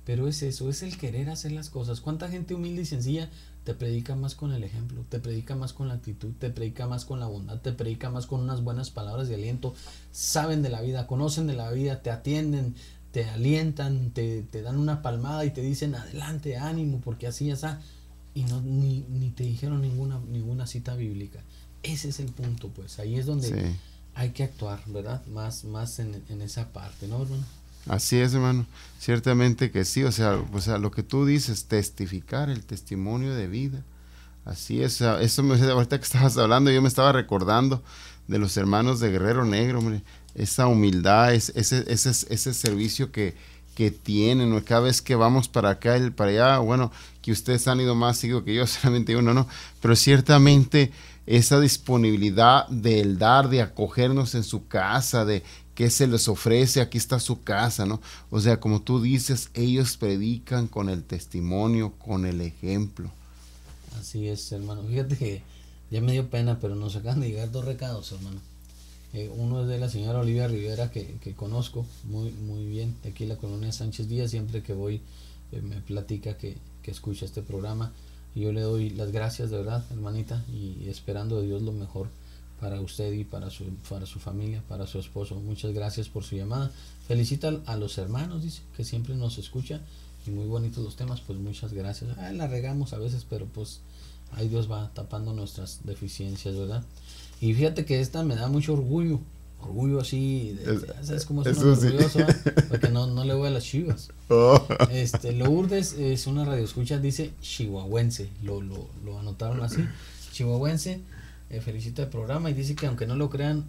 Pero es eso, es el querer hacer las cosas. ¿Cuánta gente humilde y sencilla te predica más con el ejemplo, te predica más con la actitud, te predica más con la bondad, te predica más con unas buenas palabras de aliento? Saben de la vida, conocen de la vida, te atienden, te alientan, te dan una palmada y te dicen: adelante, ánimo, porque así es, y no ni te dijeron ninguna cita bíblica. Ese es el punto, pues ahí es donde hay que actuar, ¿verdad? Más en esa parte, ¿no, hermano? Así es, hermano, ciertamente que sí, o sea, lo que tú dices, testificar el testimonio de vida, así es. Eso ahorita que estabas hablando, yo me estaba recordando de los hermanos de Guerrero Negro, hombre, esa humildad, ese servicio que tienen, ¿no? Cada vez que vamos para acá, para allá, bueno, que ustedes han ido más seguido que yo, solamente uno, no, pero ciertamente esa disponibilidad del dar, de acogernos en su casa, de que se les ofrece, aquí está su casa, ¿no? O sea, como tú dices, ellos predican con el testimonio, con el ejemplo. Así es, hermano. Fíjate que ya me dio pena, pero nos acaban de llegar 2 recados, hermano. Uno es de la señora Olivia Rivera, que conozco muy bien, de aquí en la colonia Sánchez Díaz. Siempre que voy me platica que escucha este programa, y yo le doy las gracias, de verdad, hermanita, y esperando de Dios lo mejor para usted y para su familia, para su esposo. Muchas gracias por su llamada. Felicita a los hermanos, dice, que siempre nos escucha, y muy bonitos los temas. Pues muchas gracias. La regamos a veces, pero pues ahí Dios va tapando nuestras deficiencias, ¿verdad? Y fíjate que esta me da mucho orgullo así, ¿sabes cómo es uno orgulloso? Porque no le voy a las Chivas. Lourdes es una radioescucha, dice chihuahuense, lo anotaron así, chihuahuense. Felicita el programa y dice que aunque no lo crean,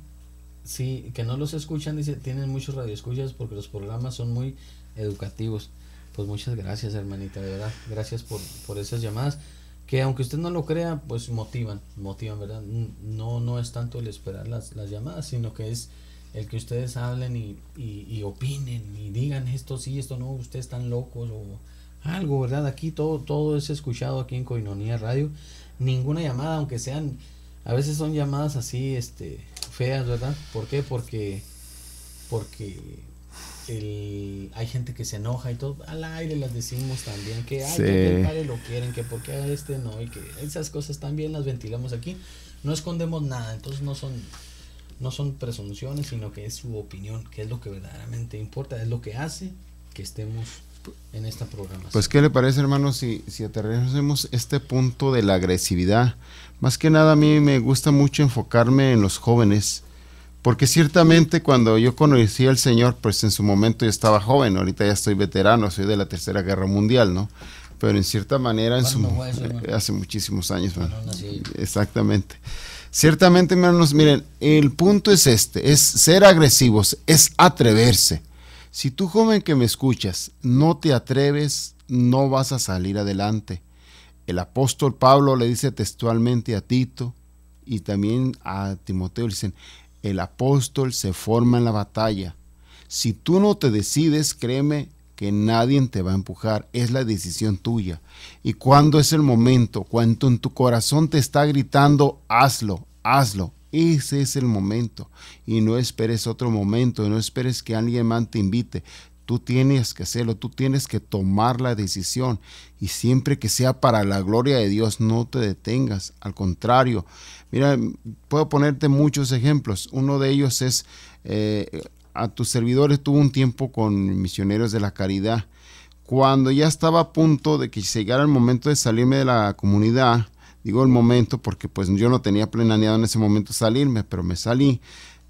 sí, que no los escuchan, dice, tienen muchos radioescuchas porque los programas son muy educativos. Pues muchas gracias, hermanita, de verdad, gracias por esas llamadas, que aunque usted no lo crea, pues motivan, ¿verdad? No es tanto el esperar las llamadas, sino que es el que ustedes hablen y opinen y digan esto sí, esto no, ustedes están locos o algo, ¿verdad? Aquí todo es escuchado aquí en Koinonia Radio. Ninguna llamada, aunque sean, a veces son llamadas así feas, ¿verdad? ¿Por qué? Porque hay gente que se enoja y todo, al aire las decimos también, que ay, que el padre lo quieren, que porque a no, y que esas cosas también las ventilamos aquí. No escondemos nada, entonces no son presunciones, sino que es su opinión, que es lo que verdaderamente importa, es lo que hace que estemos en esta programación. Pues ¿qué le parece, hermano, si aterrizamos este punto de la agresividad? Más que nada a mí me gusta mucho enfocarme en los jóvenes, porque ciertamente cuando yo conocí al Señor, pues en su momento yo estaba joven, ahorita ya estoy veterano, soy de la Tercera Guerra Mundial, ¿no? Pero en cierta manera, hace muchísimos años, exactamente. Ciertamente, hermanos, miren, el punto es es ser agresivos, es atreverse. Si tú, joven que me escuchas, no te atreves, no vas a salir adelante. El apóstol Pablo le dice textualmente a Tito y también a Timoteo, le dicen, el apóstol se forma en la batalla. Si tú no te decides, créeme que nadie te va a empujar, es la decisión tuya. Y cuando es el momento, cuando en tu corazón te está gritando, hazlo, ese es el momento. Y no esperes otro momento, no esperes que alguien más te invite. Tú tienes que hacerlo, tú tienes que tomar la decisión, y siempre que sea para la gloria de Dios, no te detengas, al contrario. Mira, puedo ponerte muchos ejemplos. Uno de ellos es, a tus servidores tuvo un tiempo con Misioneros de la Caridad. Cuando ya estaba a punto de que llegara el momento de salirme de la comunidad, digo el momento porque pues yo no tenía planeado en ese momento salirme, pero me salí.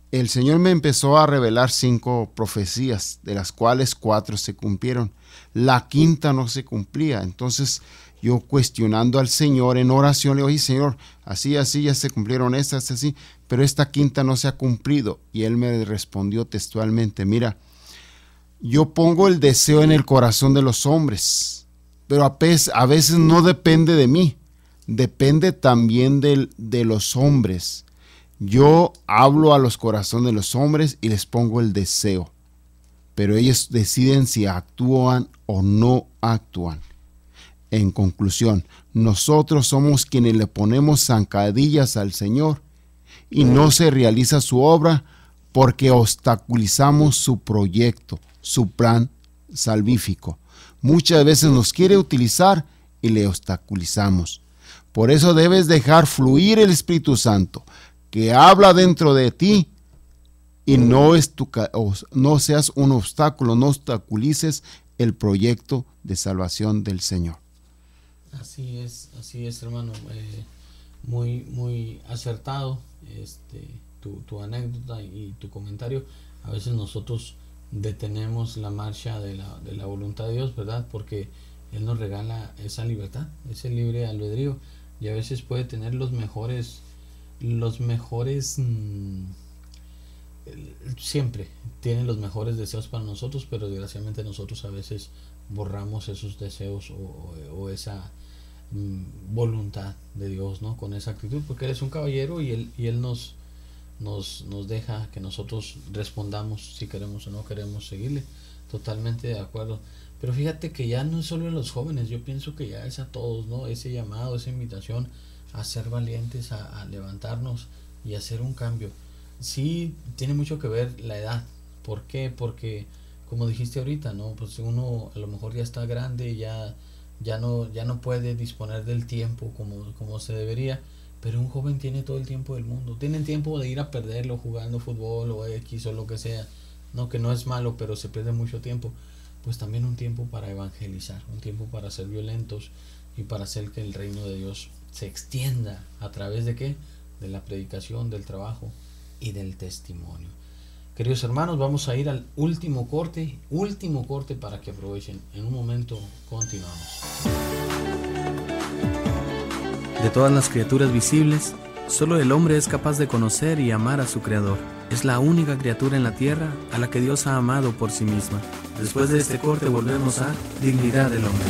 El Señor me empezó a revelar 5 profecías, de las cuales 4 se cumplieron. La 5ª no se cumplía. Entonces yo, cuestionando al Señor en oración, le digo, oye, Señor, así ya se cumplieron estas, así, pero esta 5ª no se ha cumplido. Y Él me respondió textualmente, mira, yo pongo el deseo en el corazón de los hombres, pero a veces no depende de mí, depende también de los hombres. Yo hablo a los corazones de los hombres y les pongo el deseo, pero ellos deciden si actúan o no actúan. En conclusión, nosotros somos quienes le ponemos zancadillas al Señor y no se realiza su obra porque obstaculizamos su proyecto, su plan salvífico. Muchas veces nos quiere utilizar y le obstaculizamos. Por eso debes dejar fluir el Espíritu Santo, que habla dentro de ti, y no seas un obstáculo, no obstaculices el proyecto de salvación del Señor. Así es, hermano, muy acertado tu anécdota y tu comentario. A veces nosotros detenemos la marcha de la voluntad de Dios, ¿verdad? Porque Él nos regala esa libertad, ese libre albedrío, y a veces puede tener los mejores siempre tienen los mejores deseos para nosotros, pero desgraciadamente nosotros a veces borramos esos deseos o esa voluntad de Dios, ¿no? Con esa actitud, porque Él es un caballero y Él nos deja que nosotros respondamos si queremos o no queremos seguirle. Totalmente de acuerdo. Pero fíjate que ya no es solo en los jóvenes, yo pienso que ya es a todos, ¿no? Ese llamado, esa invitación a ser valientes, a levantarnos y hacer un cambio. Sí, tiene mucho que ver la edad. ¿Por qué? Porque, como dijiste ahorita, ¿no? Pues uno a lo mejor ya está grande, ya no puede disponer del tiempo como se debería, pero un joven tiene todo el tiempo del mundo. Tienen tiempo de ir a perderlo jugando fútbol o X o lo que sea. No, que no es malo, pero se pierde mucho tiempo. Pues también un tiempo para evangelizar, un tiempo para ser violentos y para hacer que el reino de Dios se extienda. ¿A través de qué? De la predicación, del trabajo y del testimonio. Queridos hermanos, vamos a ir al último corte para que aprovechen. En un momento continuamos. De todas las criaturas visibles, solo el hombre es capaz de conocer y amar a su Creador. Es la única criatura en la tierra a la que Dios ha amado por sí misma. Después de este corte volvemos a Dignidad del Hombre.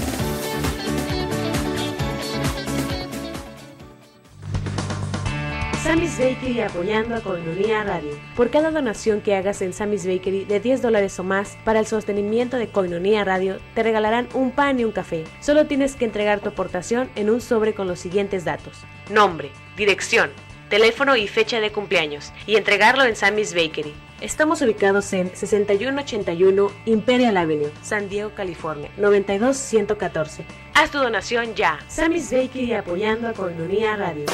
Sammy's Bakery apoyando a Koinonia Radio. Por cada donación que hagas en Sammy's Bakery de $10 o más para el sostenimiento de Koinonia Radio, te regalarán un pan y un café. Solo tienes que entregar tu aportación en un sobre con los siguientes datos: nombre, dirección, teléfono y fecha de cumpleaños, y entregarlo en Sammy's Bakery. Estamos ubicados en 6181 Imperial Avenue, San Diego, California, 92114. Haz tu donación ya. Sammy's Bakery apoyando a Koinonia Radio.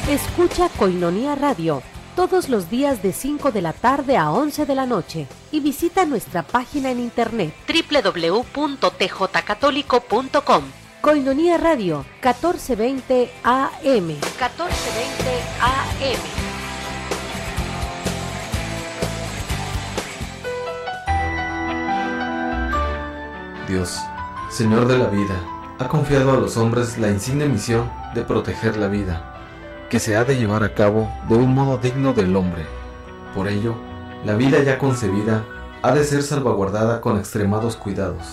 Escucha Koinonia Radio todos los días de 5 de la tarde a 11 de la noche y visita nuestra página en internet www.tjcatólico.com. Koinonia Radio, 1420 AM. 1420 AM. Dios, Señor de la vida, ha confiado a los hombres la insigne misión de proteger la vida, que se ha de llevar a cabo de un modo digno del hombre. Por ello, la vida ya concebida ha de ser salvaguardada con extremados cuidados.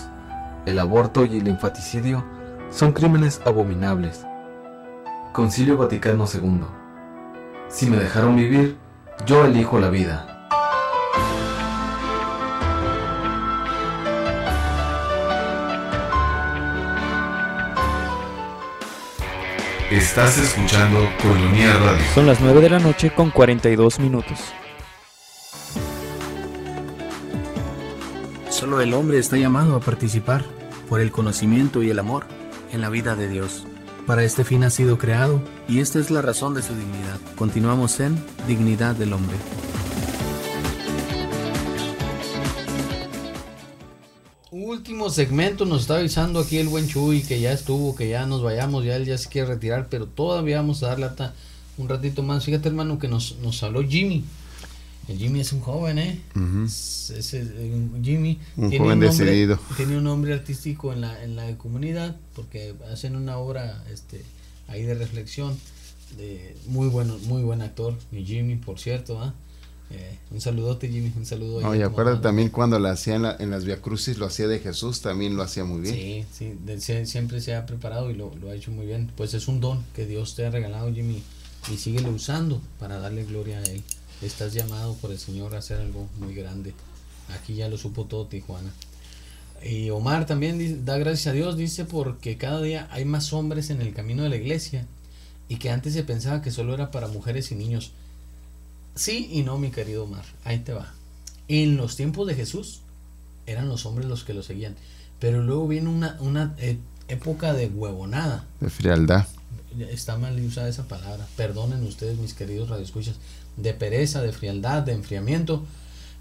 El aborto y el infanticidio son crímenes abominables. Concilio Vaticano II. Si me dejaron vivir, yo elijo la vida. Estás escuchando Koinonia Radio. Son las 9 de la noche con 42 minutos. Solo el hombre está llamado a participar, por el conocimiento y el amor, en la vida de Dios. Para este fin ha sido creado, y esta es la razón de su dignidad. Continuamos en Dignidad del Hombre. Último segmento, nos está avisando aquí el buen Chuy que ya estuvo, que ya nos vayamos, ya él ya se quiere retirar, pero todavía vamos a darle un ratito más. Fíjate, hermano, que nos habló Jimmy. El Jimmy es un joven, Jimmy un joven decidido. Tiene un nombre artístico en la comunidad, porque hacen una obra ahí de reflexión, de muy buen actor, mi Jimmy, por cierto, un saludote, Jimmy, un saludo. Oye, acuérdate también cuando la hacía en las Via Crucis, lo hacía de Jesús, también lo hacía muy bien. Sí, siempre se ha preparado y lo ha hecho muy bien. Pues es un don que Dios te ha regalado, Jimmy, y síguelo usando para darle gloria a Él. Estás llamado por el Señor a hacer algo muy grande. Aquí ya lo supo todo Tijuana. Y Omar también da gracias a Dios, dice, porque cada día hay más hombres en el camino de la iglesia, y que antes se pensaba que solo era para mujeres y niños. Sí y no, mi querido Omar, ahí te va. En los tiempos de Jesús eran los hombres los que lo seguían, pero luego viene una época de huevonada, de frialdad. Está mal usada esa palabra, perdonen ustedes, mis queridos radioescuchas, de pereza, de frialdad, de enfriamiento,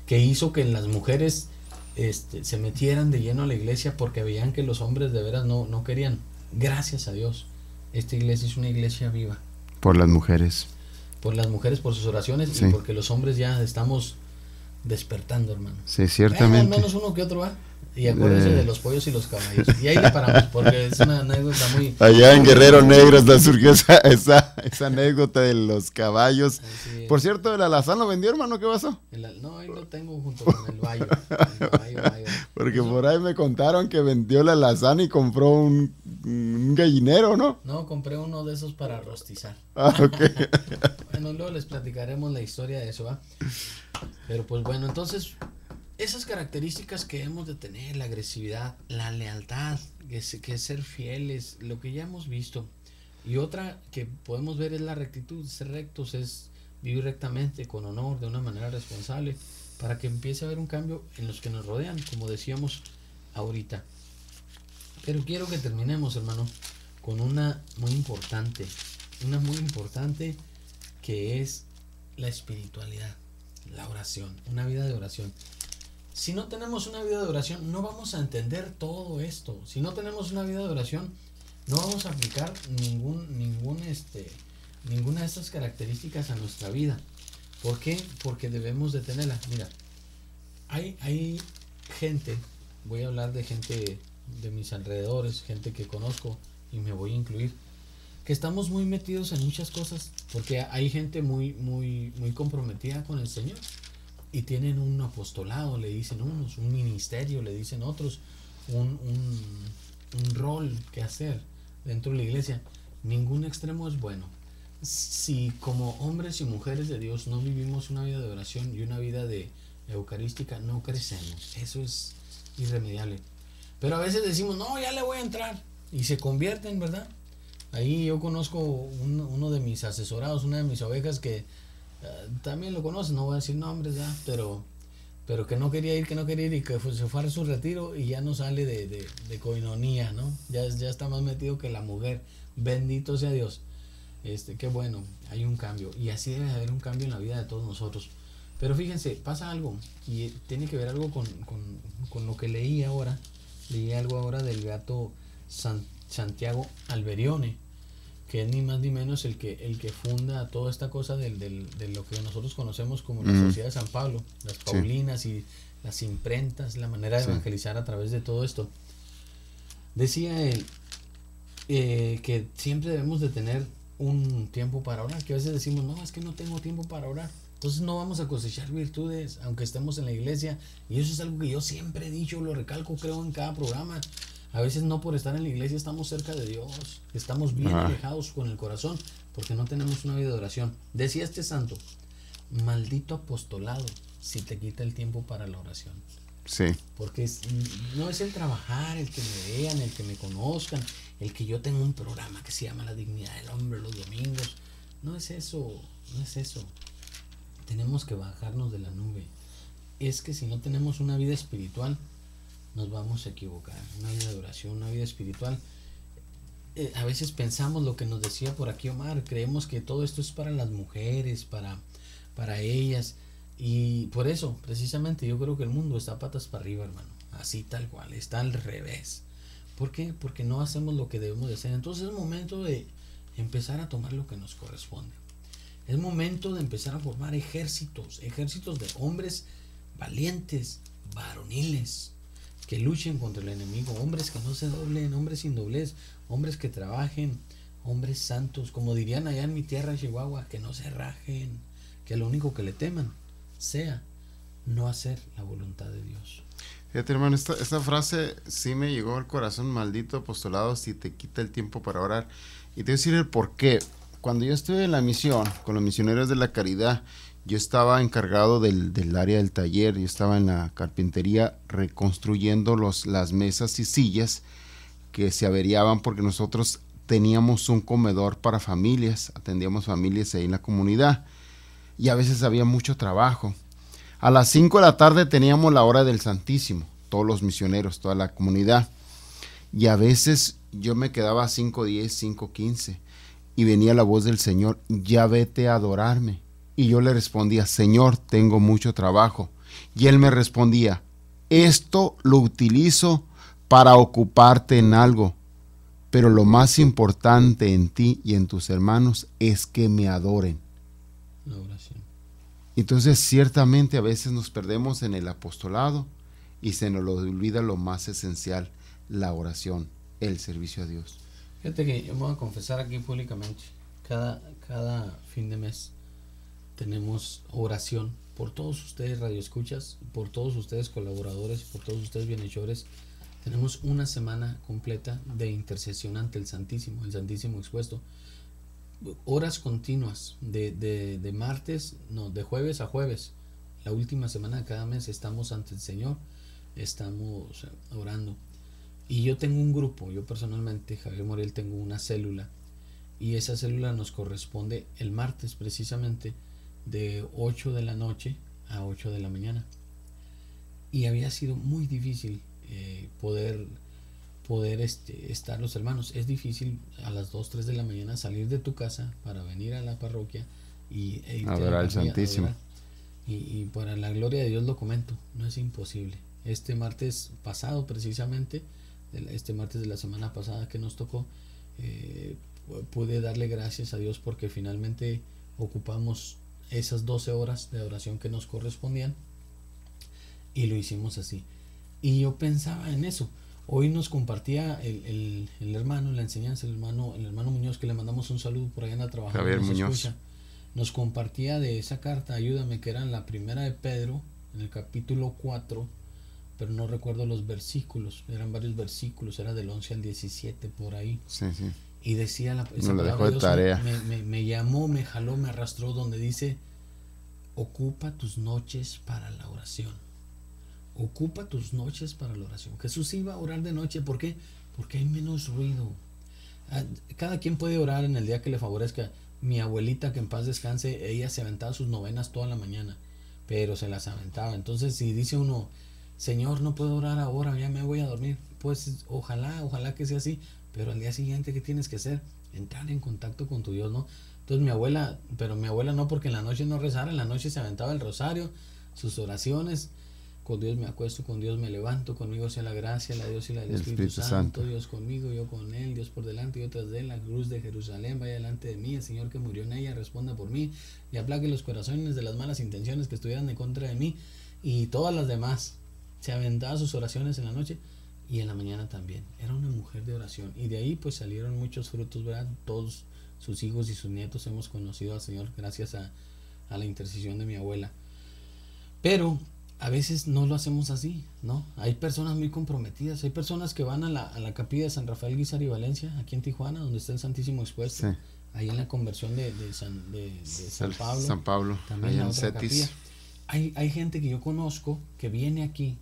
que hizo que las mujeres se metieran de lleno a la iglesia porque veían que los hombres de veras no querían. Gracias a Dios, esta iglesia es una iglesia viva. Por las mujeres. Por las mujeres, por sus oraciones, sí. Y porque los hombres ya estamos despertando, hermano. Sí, ciertamente. Al menos uno que otro va. Y acuérdense de los pollos y los caballos. Y ahí le paramos, porque es una anécdota muy... Allá en Guerrero Negro surgió esa anécdota de los caballos. Por cierto, ¿el alazán lo vendió, hermano? ¿Qué pasó? No, ahí lo tengo junto con el bayo. Porque por ahí me contaron que vendió el alazán y compró un gallinero, ¿no? No, compré uno de esos para rostizar. Ok. Bueno, luego les platicaremos la historia de eso, ¿va? Pero pues bueno, entonces... esas características que hemos de tener, la agresividad, la lealtad, que es ser fieles, lo que ya hemos visto. Y otra que podemos ver es la rectitud, ser rectos, es vivir rectamente, con honor, de una manera responsable, para que empiece a haber un cambio en los que nos rodean, como decíamos ahorita. Pero quiero que terminemos, hermano, con una muy importante, una muy importante, que es la espiritualidad, la oración, una vida de oración. Si no tenemos una vida de oración, no vamos a entender todo esto. Si no tenemos una vida de oración, no vamos a aplicar ninguna de estas características a nuestra vida. ¿Por qué? Porque debemos de tenerla. Mira, hay gente, voy a hablar de gente de mis alrededores, gente que conozco y me voy a incluir, que estamos muy metidos en muchas cosas, porque hay gente muy comprometida con el Señor y tienen un apostolado, le dicen unos, un ministerio, le dicen otros, un rol que hacer dentro de la iglesia. Ningún extremo es bueno. Si como hombres y mujeres de Dios no vivimos una vida de oración y una vida de eucarística, no crecemos. Eso es irremediable. Pero a veces decimos, no, ya le voy a entrar, y se convierten, ¿verdad? Ahí yo conozco uno de mis asesorados, una de mis ovejas que también lo conoce, no voy a decir nombres, ¿verdad? Pero que no quería ir y que se fue a su retiro y ya no sale de coinonía, ¿no? Ya está más metido que la mujer. Bendito sea Dios. Qué bueno, hay un cambio, y así debe haber un cambio en la vida de todos nosotros. Pero fíjense, pasa algo y tiene que ver algo con lo que leí ahora. Leí algo ahora del beato Santiago Alberione, que es ni más ni menos el que funda toda esta cosa de lo que nosotros conocemos como la Sociedad de San Pablo, las Paulinas y las imprentas, la manera de evangelizar a través de todo esto. Decía él que siempre debemos de tener un tiempo para orar, que a veces decimos, no, es que no tengo tiempo para orar, entonces no vamos a cosechar virtudes aunque estemos en la iglesia. Y eso es algo que yo siempre he dicho, lo recalco, creo, en cada programa. A veces no por estar en la iglesia estamos cerca de Dios, estamos bien alejados con el corazón porque no tenemos una vida de oración. Decía este santo, maldito apostolado si te quita el tiempo para la oración. Sí. Porque no es el trabajar, el que me vean, el que me conozcan, el que yo tenga un programa que se llama La Dignidad del Hombre los domingos. No es eso, no es eso. Tenemos que bajarnos de la nube. Es que si no tenemos una vida espiritual, nos vamos a equivocar. Una vida de oración, una vida espiritual. A veces pensamos lo que nos decía por aquí Omar, creemos que todo esto es para las mujeres, para ellas. Y por eso, precisamente, yo creo que el mundo está patas para arriba, hermano. Así tal cual, está al revés. ¿Por qué? Porque no hacemos lo que debemos de hacer. Entonces es momento de empezar a tomar lo que nos corresponde. Es momento de empezar a formar ejércitos de hombres valientes, varoniles, que luchen contra el enemigo, hombres que no se doblen, hombres sin doblez, hombres que trabajen, hombres santos, como dirían allá en mi tierra, Chihuahua, que no se rajen, que lo único que le teman sea no hacer la voluntad de Dios. Fíjate, hermano, esta frase sí me llegó al corazón, maldito apostolado si te quita el tiempo para orar. Y te voy a decir el por qué. Cuando yo estuve en la misión con los misioneros de la caridad, yo estaba encargado del área del taller, yo estaba en la carpintería reconstruyendo las mesas y sillas que se averiaban porque nosotros teníamos un comedor para familias, atendíamos familias ahí en la comunidad y a veces había mucho trabajo. A las 5 de la tarde teníamos la hora del Santísimo, todos los misioneros, toda la comunidad, y a veces yo me quedaba a 5:10, 5:15 y venía la voz del Señor, ya vete a adorarme. Y yo le respondía, Señor, tengo mucho trabajo. Y él me respondía, esto lo utilizo para ocuparte en algo, pero lo más importante en ti y en tus hermanos es que me adoren. La oración. Entonces, ciertamente a veces nos perdemos en el apostolado y se nos olvida lo más esencial, la oración, el servicio a Dios. Fíjate que yo me voy a confesar aquí públicamente, cada fin de mes tenemos oración por todos ustedes radioescuchas, por todos ustedes colaboradores, por todos ustedes bienhechores. Tenemos una semana completa de intercesión ante el Santísimo expuesto. Horas continuas, de jueves a jueves. La última semana de cada mes estamos ante el Señor, estamos orando. Y yo tengo un grupo, yo personalmente, Javier Morel, tengo una célula. Y esa célula nos corresponde el martes precisamente, de 8 de la noche a 8 de la mañana. Y había sido muy difícil poder poder estar los hermanos. Es difícil a las 2, 3 de la mañana salir de tu casa para venir a la parroquia y adorar al Santísimo. Y para la gloria de Dios lo comento, no es imposible. Este martes pasado precisamente, este martes de la semana pasada que nos tocó, pude darle gracias a Dios porque finalmente ocupamos esas 12 horas de oración que nos correspondían y lo hicimos así. Y yo pensaba en eso. Hoy nos compartía el hermano en la enseñanza, el hermano Muñoz, que le mandamos un saludo, por ahí anda trabajando. Javier Muñoz. Escucha. Nos compartía de esa carta, ayúdame, que era en la primera de Pedro, en el capítulo 4, pero no recuerdo los versículos, eran varios versículos, era del 11 al 17 por ahí. Sí. Y decía esa nos lo dejó de tarea. Me llamó, me jaló, me arrastró, donde dice: ocupa tus noches para la oración. Ocupa tus noches para la oración. Jesús iba a orar de noche, ¿por qué? Porque hay menos ruido. Cada quien puede orar en el día que le favorezca. Mi abuelita, que en paz descanse, ella se aventaba sus novenas toda la mañana, pero se las aventaba. Entonces, si dice uno: Señor, no puedo orar ahora, ya me voy a dormir, pues ojalá que sea así, pero al día siguiente, ¿qué tienes que hacer? Entrar en contacto con tu Dios, ¿no? Entonces mi abuela no, porque en la noche no rezara, en la noche se aventaba el rosario, sus oraciones: con Dios me acuesto, con Dios me levanto, conmigo sea la gracia, la Dios y la del Espíritu Santo, Dios conmigo, yo con él, Dios por delante, yo tras de él, la cruz de Jerusalén vaya delante de mí, el Señor que murió en ella responda por mí, y aplaque los corazones de las malas intenciones que estuvieran en contra de mí, y todas las demás. Se aventaba sus oraciones en la noche y en la mañana también. Era una mujer de oración, y de ahí pues salieron muchos frutos, ¿verdad? Todos sus hijos y sus nietos hemos conocido al Señor gracias a la intercesión de mi abuela. Pero a veces no lo hacemos así, ¿no? Hay personas muy comprometidas, hay personas que van a la capilla de San Rafael Guízar y Valencia, aquí en Tijuana, donde está el Santísimo expuesto, sí. Ahí en la conversión de San Pablo. San Pablo, también ahí en en otra Cetis. capilla. Hay gente que yo conozco que viene aquí,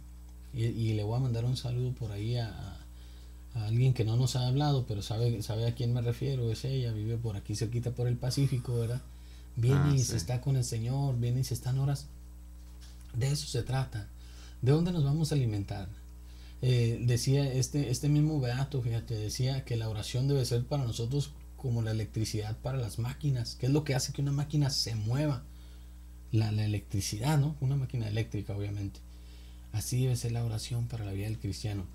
y le voy a mandar un saludo por ahí a alguien que no nos ha hablado, pero sabe a quién me refiero. Es ella, vive por aquí cerquita por el Pacífico, ¿verdad? Viene y se está con el Señor, viene y se está en horas. De eso se trata. ¿De dónde nos vamos a alimentar? Decía este mismo beato, fíjate, decía que la oración debe ser para nosotros como la electricidad para las máquinas. ¿Qué es lo que hace que una máquina se mueva? La electricidad, ¿no? Una máquina eléctrica, obviamente. Así debe ser la oración para la vida del cristiano.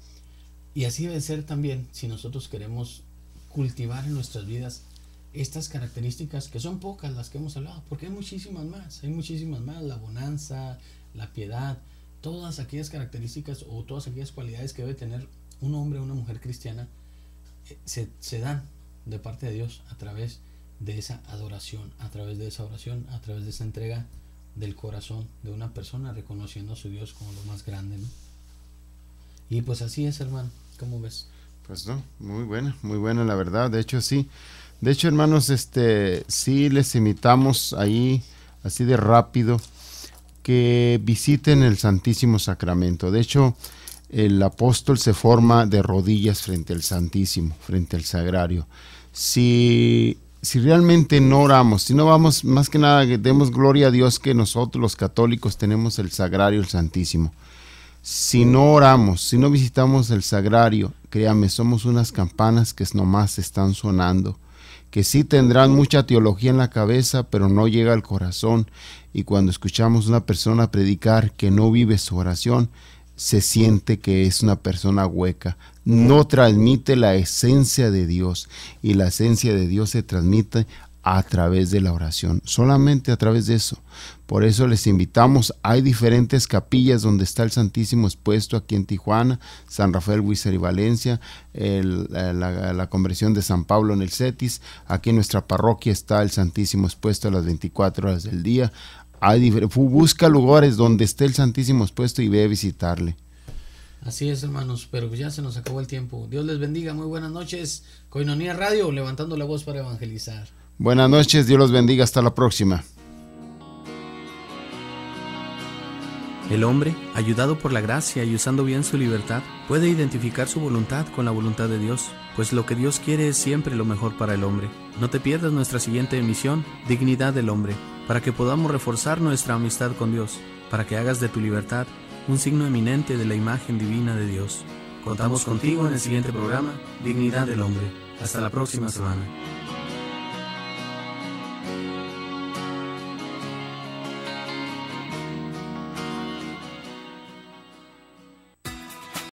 Y así debe ser también si nosotros queremos cultivar en nuestras vidas estas características, que son pocas las que hemos hablado, porque hay muchísimas más, la bonanza, la piedad, todas aquellas características o todas aquellas cualidades que debe tener un hombre o una mujer cristiana, se dan de parte de Dios a través de esa adoración, a través de esa oración, a través de esa entrega del corazón de una persona, reconociendo a su Dios como lo más grande, ¿no? Y pues así es, hermano, ¿cómo ves? Pues no, muy buena la verdad. De hecho sí, hermanos, sí les invitamos ahí, así de rápido, que visiten el Santísimo Sacramento. De hecho, el apóstol se forma de rodillas frente al Santísimo, frente al Sagrario. Si realmente no oramos, si no vamos, más que nada, que demos gloria a Dios que nosotros los católicos tenemos el Sagrario, el Santísimo. Si no oramos, si no visitamos el Sagrario, créame, somos unas campanas que nomás están sonando, que sí tendrán mucha teología en la cabeza, pero no llega al corazón. Y cuando escuchamos a una persona predicar que no vive su oración, se siente que es una persona hueca, no transmite la esencia de Dios, y la esencia de Dios se transmite a través de la oración, solamente a través de eso. Por eso les invitamos, hay diferentes capillas donde está el Santísimo expuesto aquí en Tijuana, San Rafael Guízar y Valencia, la conversión de San Pablo en el Cetis. Aquí en nuestra parroquia está el Santísimo expuesto a las 24 horas del día. Busca lugares donde esté el Santísimo expuesto y ve a visitarle. Así es, hermanos, pero ya se nos acabó el tiempo. Dios les bendiga, muy buenas noches. Koinonia Radio, levantando la voz para evangelizar. Buenas noches, Dios los bendiga, hasta la próxima. El hombre, ayudado por la gracia y usando bien su libertad, puede identificar su voluntad con la voluntad de Dios, pues lo que Dios quiere es siempre lo mejor para el hombre. No te pierdas nuestra siguiente emisión, Dignidad del Hombre, para que podamos reforzar nuestra amistad con Dios, para que hagas de tu libertad un signo eminente de la imagen divina de Dios. Contamos contigo en el siguiente programa, Dignidad del Hombre. Hasta la próxima semana.